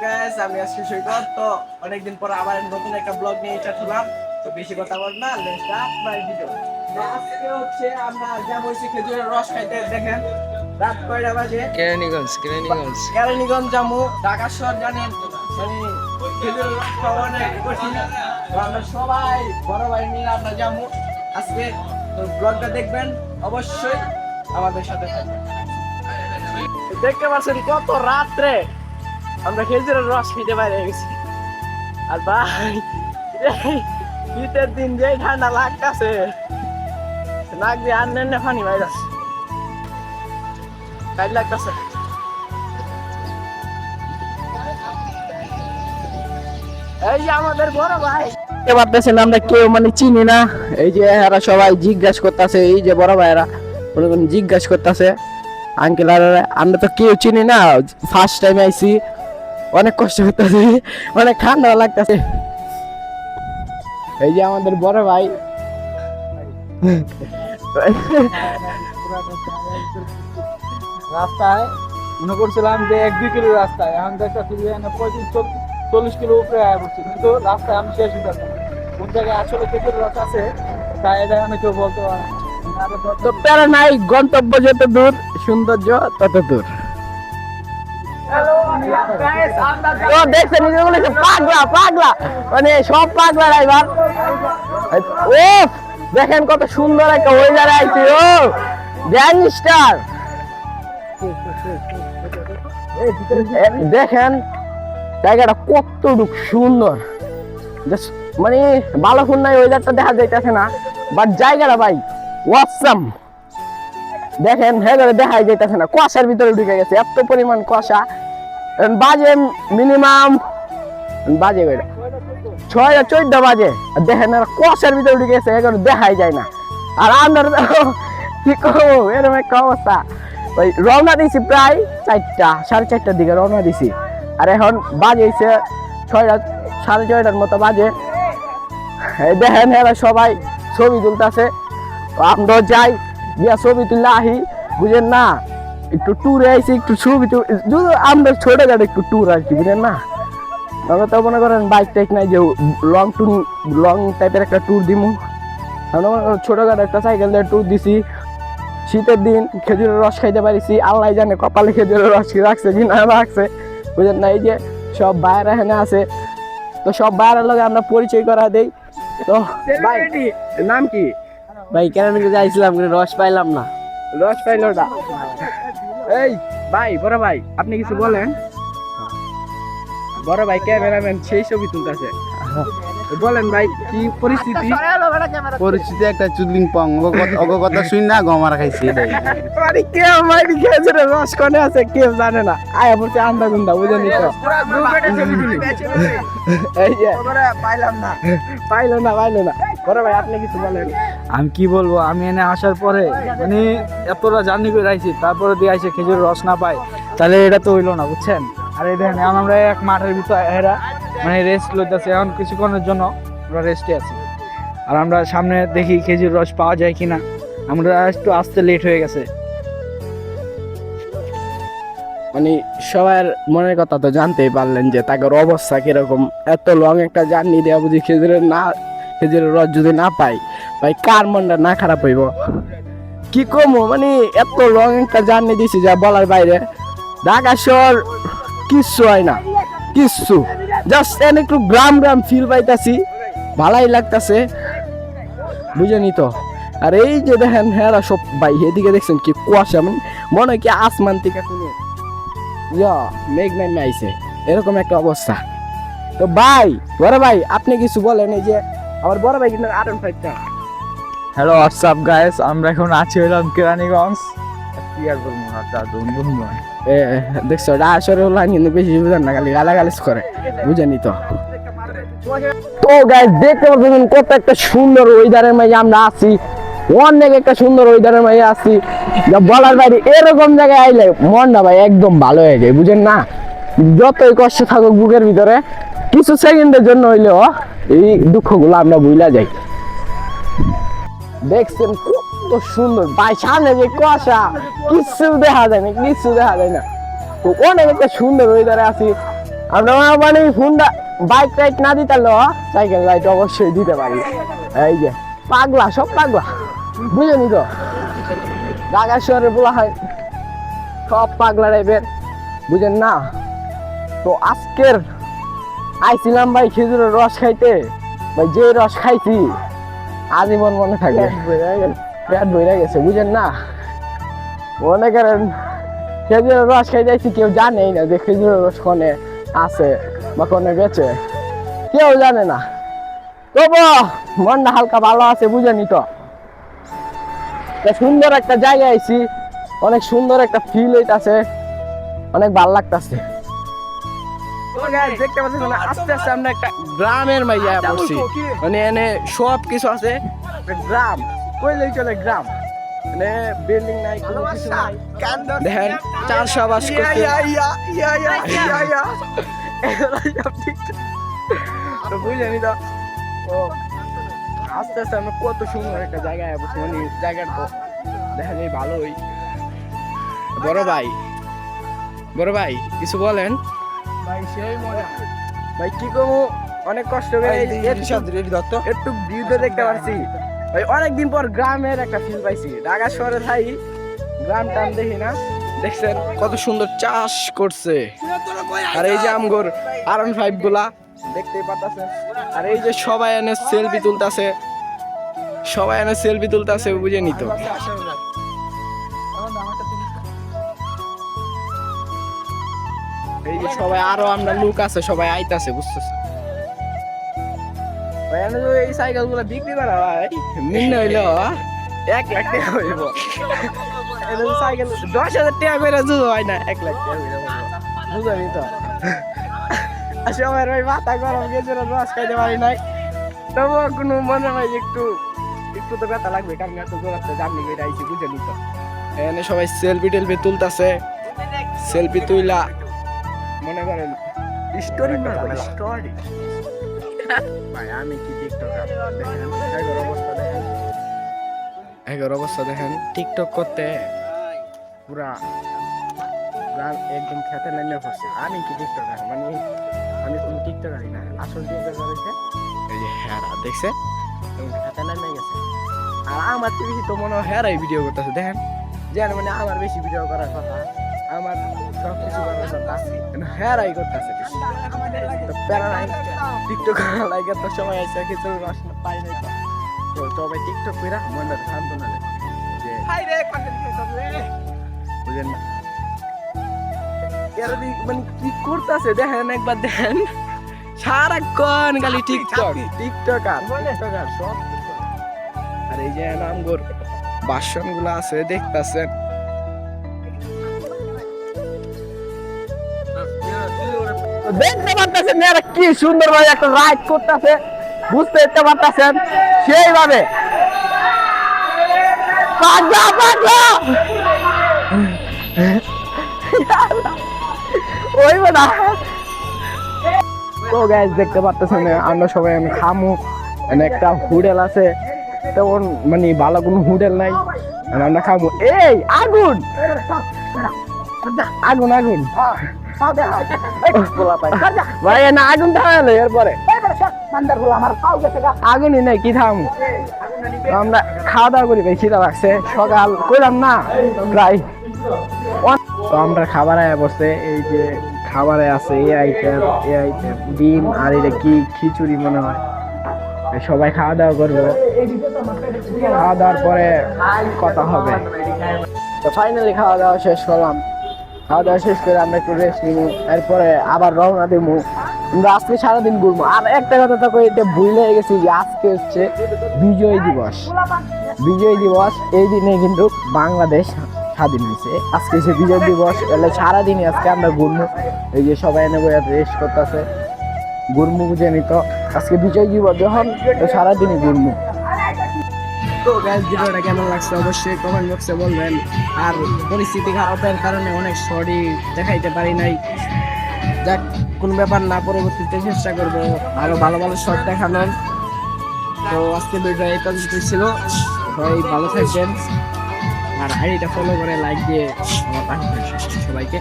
Guys, আমি আজকে সৈকত। তো অনেকদিন পর আবার নতুন একটা ব্লগ নিয়ে এসেছিলাম। তো বেশি কথা বল না, লেটস স্টার্ট মাই ভিডিও। তো আজকে হচ্ছে আমরা যাবো হচ্ছে খেজুরের রস খাইতে। দেখেন রাত কয়টা বাজে। কেরানীগঞ্জ জামু, ঢাকা শহর জানেন, মানে খেজুরের রস খাওয়া অনেক কঠিন। তো আমরা সবাই বড় ভাই মিলে আমরা যাবো আজকে। তো ব্লগটা দেখবেন অবশ্যই, আমাদের সাথে থাকবেন। দেখতে পাচ্ছেন কত রাত্রে আমরা খেজুরের রস খেতে বাইরে গেছি। আর ভাই শীতের দিন যে ঠান্ডা লাগতেছে, নাক দিয়ে আর নেন পানি বাইরে কাজ লাগতেছে। এই যে আমাদের বড় ভাই, দেখতে পারতেছেন আমরা কেউ মানে চিনি না। এই যে এরা সবাই জিজ্ঞাসা করতেছে, এই যে বড় ভাইরা জিজ্ঞাসা করতেছে আঙ্কেল আর আমরা তো কেউ চিনি না, ফার্স্ট টাইম আইছি, অনেক কষ্ট করতেছি, অনেক ঠান্ডা লাগতেছে। এই যে আমাদের বড় ভাই, রাস্তায় মনে করছিলাম যে 1-2 কিলো রাস্তায়, এখন দেখতেছি যে 35-40 কিলো উপরে আয়া পড়ছি, কিন্তু রাস্তায় আমি শেষ হতে পারছি না। কোন জায়গায় আসলে খেজুর রস আছে তাই এটা আমি কেউ বলতে পারি না। তো প্যারা নাই, গন্তব্য যত দূর সৌন্দর্য তত দূর। তো দেখছেন পাগলা পাগলা, মানে সব পাগলা ড্রাইভার। ও দেখেন কত সুন্দর একটা ওয়েদার আইছে। ও গ্যাংস্টার, দেখেন জায়গাটা কতটুক সুন্দর। মানে ভালো ফোন নাই, ওয়েদারটা দেখা যাইতেছে না, বাট জায়গাটা ভাই ওয়াসাম। দেখেন হ্যাঁ দেখা যাইতেছে না, কুয়াশার ভিতরে ঢুকে গেছে, এত পরিমাণ কুয়াশা। বাজে মিনিমাম বাজে 6:14 বাজে, দেখেন কুয়াশার ভিতরে ঢুকে গেছে, এখন দেখাই যায় না। আর আমরা কি করবো, এরকম একটা অবস্থা। ওই রওনা দিছি প্রায় 4:30-4:30 দিকে রওনা দিছি, আর এখন বাজে 6:30-6:30 মতো বাজে। এই দেখেন এরা সবাই ছবি তুলতেছে, আমরা যাই গিয়া ছবি তুললে আহি, বুঝেন না, একটু ট্যুরে আইছি, একটু ছবি আমরা ছোটখাটো একটু ট্যুর আর কি, বুঝেন না। আমরা তো মনে করেন বাইক টাইক নাই যে লং টাইপের একটা ট্যুর দিমু, আমরা মনে করেন ছোটখাটো একটা সাইকেল দিয়ে ট্যুর দিছি। শীতের দিন খেজুরের রস খাইতে পারিছি, আল্লাহ জানে কপালে খেজুরের রস রাখছে কি না রাখছে, বুঝেন না। এই যে সব বাইরে এখানে আছে, তো সব বাইরের লগে আমরা পরিচয় করা দেই। তো ভাই নাম কি? ভাই কেন যাইছিলাম রস পাইলাম না। রস পাইল না। এই ভাই বড় ভাই, আপনি কিছু বলেন। বড় ভাই ক্যামেরাম্যান, সেই ছবি তুলতেছে, বলেন ভাই কি পরিস্থিতি? পরিস্থিতি একটা চুদলিং পং, কথা শুন না গমার খাইছি। আরে কেউ ভাই খেজুরে রস কোনে আছে কেউ জানে না, আয়া পড়ছে আন্দা গুন্দা, বুঝেনি তো। এই যে পাইলো না। বড় ভাই আপনি কিছু বলেন। আমি কি বলবো, আমি এনে আসার পরে মানে এতটা জার্নি করে আইছি, তারপরে দিয়ে আইসে খেজুর রস না পাই, তাহলে এটা তো হইলো না, বুঝছেন। আর এই দেখেন এখন আমরা এক মাঠের ভিতরে এরা মানে রেস্ট লইতেছি, এখন কিছুক্ষণের জন্য আমরা রেস্টে আছি। আর আমরা সামনে দেখি খেজুর রস পাওয়া যায় কিনা, আমরা একটু আসতে লেট হয়ে গেছে। মানে সবার মনের কথা তো জানতেই পারলেন যে তাদের অবস্থা কিরকম। এত লং একটা জার্নি দেওয়া, বুঝি খেজুরের রস যদি না পাই, ভাই কার মনটা না খারাপ হইব কি কমো। মানে এত লং একটা জার্নি দিছি যা বলার বাইরে। ঢাকা শহর কিচ্ছু হয় না, কিচ্ছু, জাস্ট একটু গ্রাম ফিল পাইতাছি, ভালাই লাগতাছে, বুঝেনি তো। আর এই যে দেখেন হ্যাঁ সব ভাই এদিকে দেখছেন কি কুয়াশা, মানে মনে হয় কি আসমান থেকে কোনো মেঘ নামে আইছে, এরকম একটা অবস্থা। তো ভাই বড় ভাই আপনি কিছু বলেন। এই যে আমার বড় ভাই কিন্তু R15টা। হ্যালো হোয়াটসঅ্যাপ গাইস, আমরা এখন আছি হলাম কেরানীগঞ্জ। কি আর বলবো, দেখছো আসলে কিন্তু বেশি বুঝেন না, খালি গালাগালিজ করে, বুঝেনি তো। তো গাইস দেখতে পাচ্ছেন কত একটা সুন্দর ওয়েদারের মাঝে আমরা আছি, অনেক একটা সুন্দর ওয়েদারের মাঝে আছি, যা বলার বাইরে। এরকম জায়গায় আইলে মনটা ভাই একদম ভালো হয়ে যায়, বুঝেন না। যতই কষ্ট থাকুক বুকের ভিতরে, কিছু সেকেন্ডের জন্য হইলেও এই দুঃখগুলো আমরা ভুলা যাই। দেখছেন কত সুন্দর ভাই, সামনে যে কুয়াশা, কিছু দেখা যায় না। তো অনেক একটা সুন্দর ওয়েদারে আছি, আমরা মানে হুন্ডা বাইক রাইড না দিতে পারলো সাইকেল রাইড অবশ্যই দিতে পারি। এই যে পাগলা, সব পাগলা, বুঝেনি তো? ঢাকা শহরে বলা হয় সব পাগলা টাইপের, বুঝেন না? তো আজকের আইছিলাম ভাই খেজুরের রস খাইতে, ভাই যে রস খাইছি আজীবন মনে থাকবে, পেট ভরে গেছে, বুঝেন না? মনে করেন খেজুরের রস খাই যাইছি, কেউ জানেই না যে খেজুরের রস কোনে আছে বা কোনে বেচে, কেউ জানে না। তবু মনটা হালকা ভালো আছে, বুঝেনি তো? সুন্দর একটা জায়গায় আইছি, অনেক সুন্দর একটা ফিল হইতাছে, অনেক ভালো লাগতাছে। দেখতে পাচ্ছেন আস্তে আস্তে আমরা একটা গ্রামের মাইয়া পড়ছি, মানে এনে সব কিছু আছে, গ্রাম কইলেই চলে, গ্রাম মানে বিল্ডিং নাই, কোনো কিছু নাই। দেখেন চাষাবাস করতে, তো বুঝলেনি তো? তো আস্তে আস্তে আমরা কত সুন্দর একটা জায়গায় বসে, মানে জায়গাটা তো দেখেন এই ভালোই। বড় ভাই কিছু বলেন ভাই। সেই মজা ভাই, কি করবো, অনেক কষ্ট করে একটু ভিউতে দেখতে পারছি ভাই। অনেকদিন পর গ্রামের একটা ফিল পাইছি। ঢাকা শহরে থাই গ্রাম টাম দেখি না, দেখছেন কত সুন্দর চাষ করছে। আর এই যে আমগর R15 গুলা দেখতেই পাচ্ছেন। আর এই যে সবাই এনে সেলফি তুলতাছে, বুঝে নিত। এই যে সবাই, আরো আমরা লোক আছে, সবাই আইতাছে, বুঝতেছে? এই সাইকেল গুলা বিক্রি করা ভাই মিন হইলো 1 লাখ টাকা হইব। সাইকেল 10,000 টাকা করে জুতো হয় না, 1 লাখ টাকা হইব, বুঝলি তো? সবাই ভাই মাথা গরম, খেজুরের রস খাইতে পারি নাই, তবুও কোনো মনে হয় একটু তো ব্যথা লাগবে, কারণ এত দূর একটা জার্নি করে আইছি, বুঝলি তো? এখানে সবাই সেলফি টেলফি তুলতাছে, সেলফি তুইলা মনে করেন স্টোরি ভাই। আমি কি টিকটকার, দেখেন এগোর অবস্থা দেখেন, টিকটক করতে পুরা একদম খেতে নেমে পড়ছে। আমি কি টিকটকার, মানে আমি কোনো টিকটকারই না, আসল টিকটকার হচ্ছে এই যে হেরা, দেখছে খেতে নেমে গেছে। আর আমার তো বেশি তো মনে হয় হেরাই ভিডিও করতেছে, দেখেন যেন মানে আমার বেশি ভিডিও করার কথা, আমার সব কিছু করার কথা, হেরাই করতেছে বেশি। তো প্যারা নাই, টিকটক লাগে তো সবাই আছে, কিছু রস পাই নাই, তো সবাই টিকটক করে মনটা শান্ত না যে বুঝেন না? মানে কি করতেছে দেখেন, একবার দেখেন, সারাক্ষণ খালি টিকটক সব। আর এই যে আমগর বাসন গুলা আছে দেখতেছেন, দেখতে পারতেছেন এরা কি সুন্দর ভাবে একটা রাইড করতেছে, বুঝতে পারতেছেন? সেইভাবে তো গাইস দেখতে পারতেছেন আমরা সবাই, আমি খামু, একটা হোটেল আছে, তেমন মানে ভালো কোনো হোটেল নাই, আমরা খামু। এই আগুন আগুন আগুন ভাই, না আগুন থাকলে এরপরে আগুনই নাই, কি থামু? আমরা খাওয়া দাওয়া করি ভাই, খিদা লাগছে, সকাল কইলাম না প্রায়। তো আমরা খাবারে বসে, এই যে খাবারে আছে এই আইটেম ডিম, আর এটা কি খিচুড়ি মনে হয়। সবাই খাওয়া দাওয়া করবো, খাওয়া দাওয়ার পরে কথা হবে। তো ফাইনালি খাওয়া দাওয়া শেষ করলাম, খাওয়া দাওয়া শেষ করে আমরা একটু রেস্ট নিব, এরপরে আবার রওনা দেবো। আমরা আজকে সারাদিন ঘুরবো। আর একটা কথা তো এটা ভুলে গেছি যে আজকে হচ্ছে বিজয় দিবস। এই দিনে কিন্তু বাংলাদেশ স্বাধীন হয়েছে, আজকে সে বিজয় দিবস, তাহলে সারাদিনই আজকে আমরা ঘুরবো। এই যে সবাই এনে বইয়া রেস্ট করতেছে, ঘুরবো, বুঝে নিত আজকে বিজয় দিবস যখন, সারাদিনই ঘুরবো। তো গাইস ভিডিওটা কেমন লাগছে অবশ্যই কমেন্ট বক্সে বলবেন। আর পরিস্থিতি খারাপের কারণে অনেক শর্টই দেখাইতে পারি নাই, যাক কোনো ব্যাপার না, পরবর্তীতে চেষ্টা করবো আরো ভালো ভালো শর্ট দেখানোর। তো আজকে ভিডিওটা এই পর্যন্ত ছিল, সবাই ভালো থাকবেন, আর আইডিটা ফলো করে লাইক দিয়ে আমার পাশে থাকবেন। সবাইকে